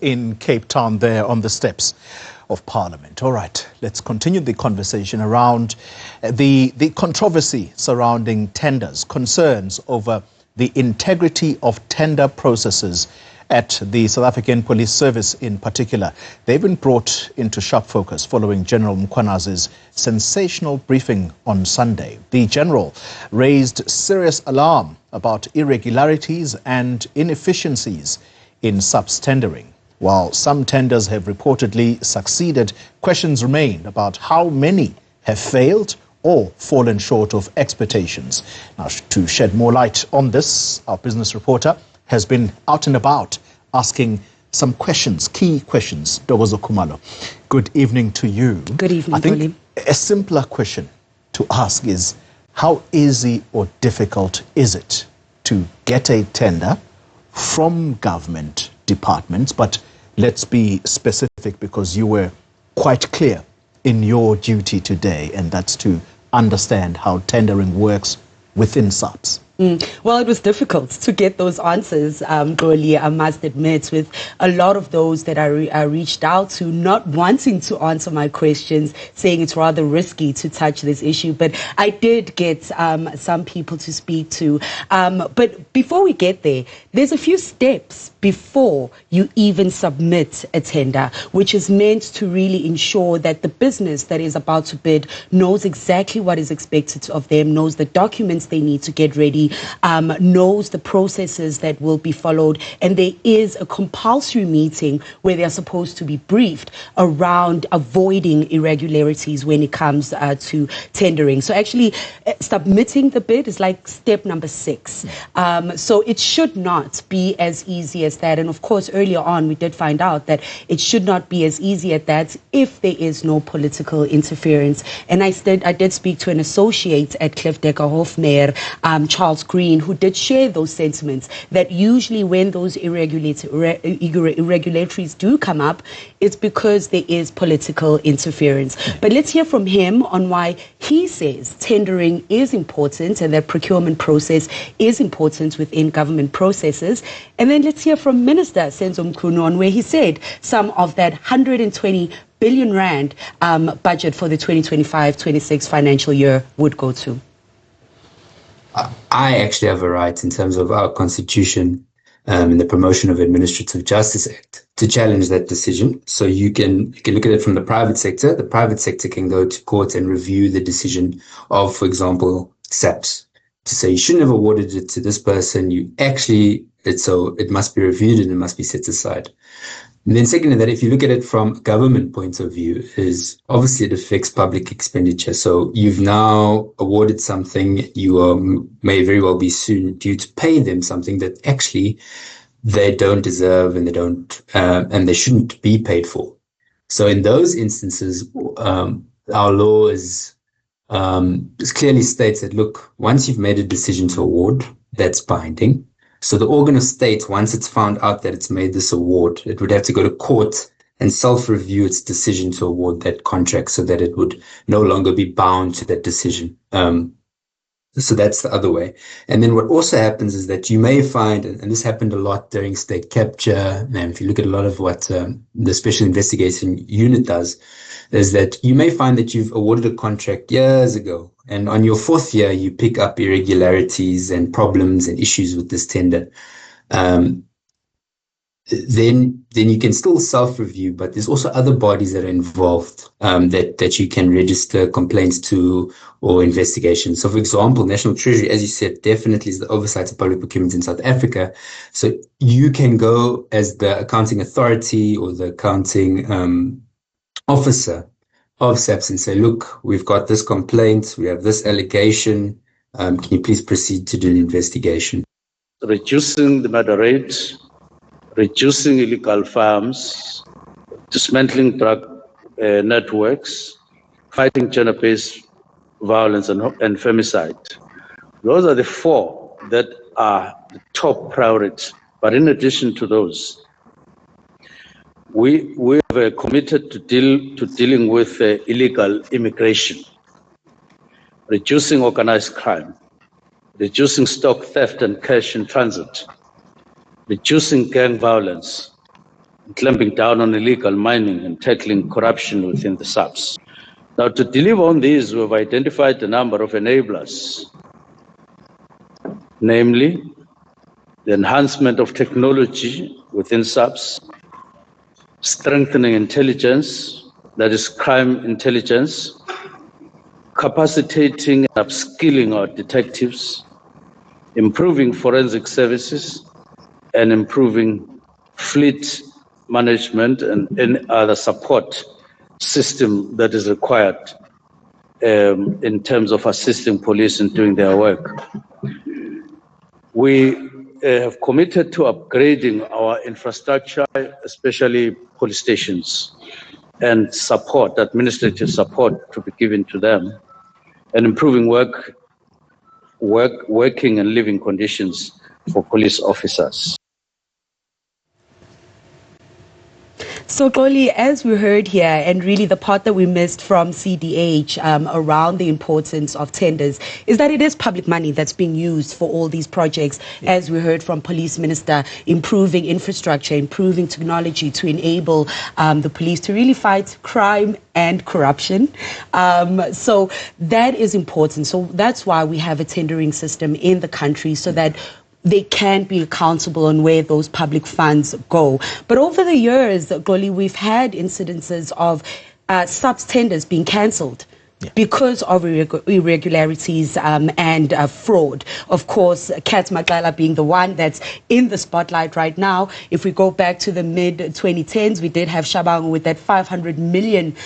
in Cape Town there on the steps of Parliament. All right, let's continue the conversation around the controversy surrounding tenders, concerns over the integrity of tender processes at the South African Police Service in particular. They've been brought into sharp focus following General Mkhwana's sensational briefing on Sunday. The General raised serious alarm about irregularities and inefficiencies in SAPS tendering. While some tenders have reportedly succeeded, questions remain about how many have failed or fallen short of expectations. Now, to shed more light on this, our business reporter has been out and about asking some questions, key questions. Dogozo Kumalo, good evening to you. Good evening, I think a simpler question to ask is, how easy or difficult is it to get a tender from government departments? But let's be specific, because you were quite clear in your duty today, and that's to understand how tendering works within SAPS. Well, it was difficult to get those answers, Goli, I must admit, with a lot of those that I reached out to not wanting to answer my questions, saying it's rather risky to touch this issue. But I did get some people to speak to. But before we get there, there's a few steps before you even submit a tender, which is meant to really ensure that the business that is about to bid knows exactly what is expected of them, knows the documents they need to get ready, knows the processes that will be followed, and there is a compulsory meeting where they're supposed to be briefed around avoiding irregularities when it comes to tendering. So actually submitting the bid is like step number 6. So it should not be as easy as that. And of course, earlier on, we did find out that it should not be as easy as that if there is no political interference. And I did speak to an associate at Cliff Decker Hofmeyer, Charles Green, who did share those sentiments that usually when those irregularities do come up, it's because there is political interference. But let's hear from him on why he says tendering is important and that procurement process is important within government processes. And then let's hear from Minister Senzo Mkhunu on where he said some of that 120 billion rand budget for the 2025-26 financial year would go to. I actually have a right in terms of our constitution and the Promotion of Administrative Justice Act to challenge that decision. So you can look at it from the private sector. The private sector can go to court and review the decision of, for example, SAPS, to say you shouldn't have awarded it to this person. It must be reviewed and it must be set aside. And then secondly, that if you look at it from a government point of view, is obviously it affects public expenditure. So you've now awarded something, you may very well be soon due to pay them something that actually they don't deserve and they shouldn't be paid for. So in those instances, our law clearly states that, look, once you've made a decision to award, that's binding. So the organ of state, once it's found out that it's made this award, it would have to go to court and self-review its decision to award that contract so that it would no longer be bound to that decision. So that's the other way. And then what also happens is that you may find, and this happened a lot during state capture, and if you look at a lot of what the Special Investigation Unit does, is that you may find that you've awarded a contract years ago, and on your 4th year, you pick up irregularities and problems and issues with this tender. Then you can still self-review, but there's also other bodies that are involved that you can register complaints to or investigations. So, for example, National Treasury, as you said, definitely is the oversight of public procurement in South Africa. So you can go as the accounting authority or the accounting officer of SAPS and say, look, we've got this complaint, we have this allegation, can you please proceed to do an investigation? Reducing the murder rate, reducing illegal farms, dismantling drug networks, fighting gender-based violence and femicide. Those are the 4 that are the top priorities. But in addition to those, we have committed to dealing with illegal immigration, reducing organized crime, reducing stock theft and cash in transit, reducing gang violence, clamping down on illegal mining and tackling corruption within the SAPS. Now, to deliver on these, we've identified a number of enablers, namely the enhancement of technology within SAPS, strengthening intelligence, that is crime intelligence, capacitating and upskilling our detectives, improving forensic services, and improving fleet management and any other support system that is required in terms of assisting police in doing their work. We have committed to upgrading our infrastructure, especially police stations, and support, administrative support to be given to them, and improving working and living conditions for police officers. So, Xoli, as we heard here, and really the part that we missed from CDH around the importance of tenders, is that it is public money that's being used for all these projects, as we heard from Police Minister, improving infrastructure, improving technology to enable the police to really fight crime and corruption. So that is important. So that's why we have a tendering system in the country, so that they can be accountable on where those public funds go. But over the years, Xoli, we've had incidences of SAPS tenders being cancelled because of irregularities and fraud. Of course, Kat Makala being the one that's in the spotlight right now. If we go back to the mid-2010s, we did have Shabang with that 500 million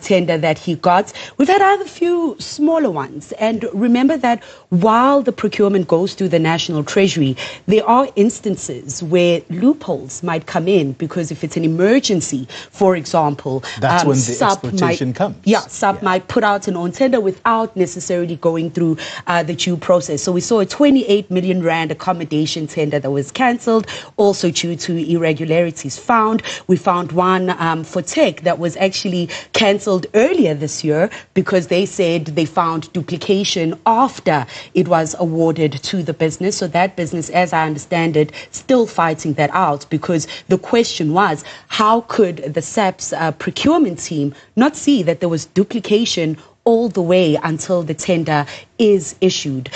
tender that he got. We've had other few smaller ones. And remember that while the procurement goes through the National Treasury, there are instances where loopholes might come in, because if it's an emergency, for example, that's when the exploitation comes. Yeah, SAP might put out an own tender without necessarily going through the due process. So we saw a 28 million rand accommodation tender that was cancelled, also due to irregularities found. We found one for tech that was actually cancelled earlier this year because they said they found duplication after it was awarded to the business. So that business, as I understand it, still fighting that out, because the question was, how could the SAPS procurement team not see that there was duplication all the way until the tender is issued?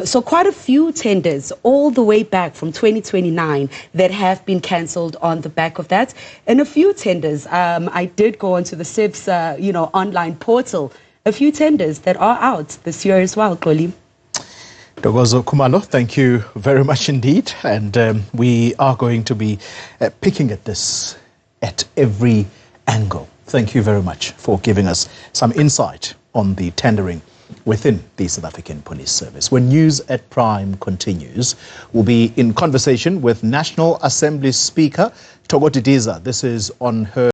So quite a few tenders all the way back from 2029 that have been cancelled on the back of that. And a few tenders, I did go onto the SAPS online portal, a few tenders that are out this year as well, Xoli. Dogozo Kumalo, thank you very much indeed. And we are going to be picking at this at every angle. Thank you very much for giving us some insight on the tendering within the South African Police Service. When News at Prime continues, we'll be in conversation with National Assembly Speaker Thoko Didiza. This is on her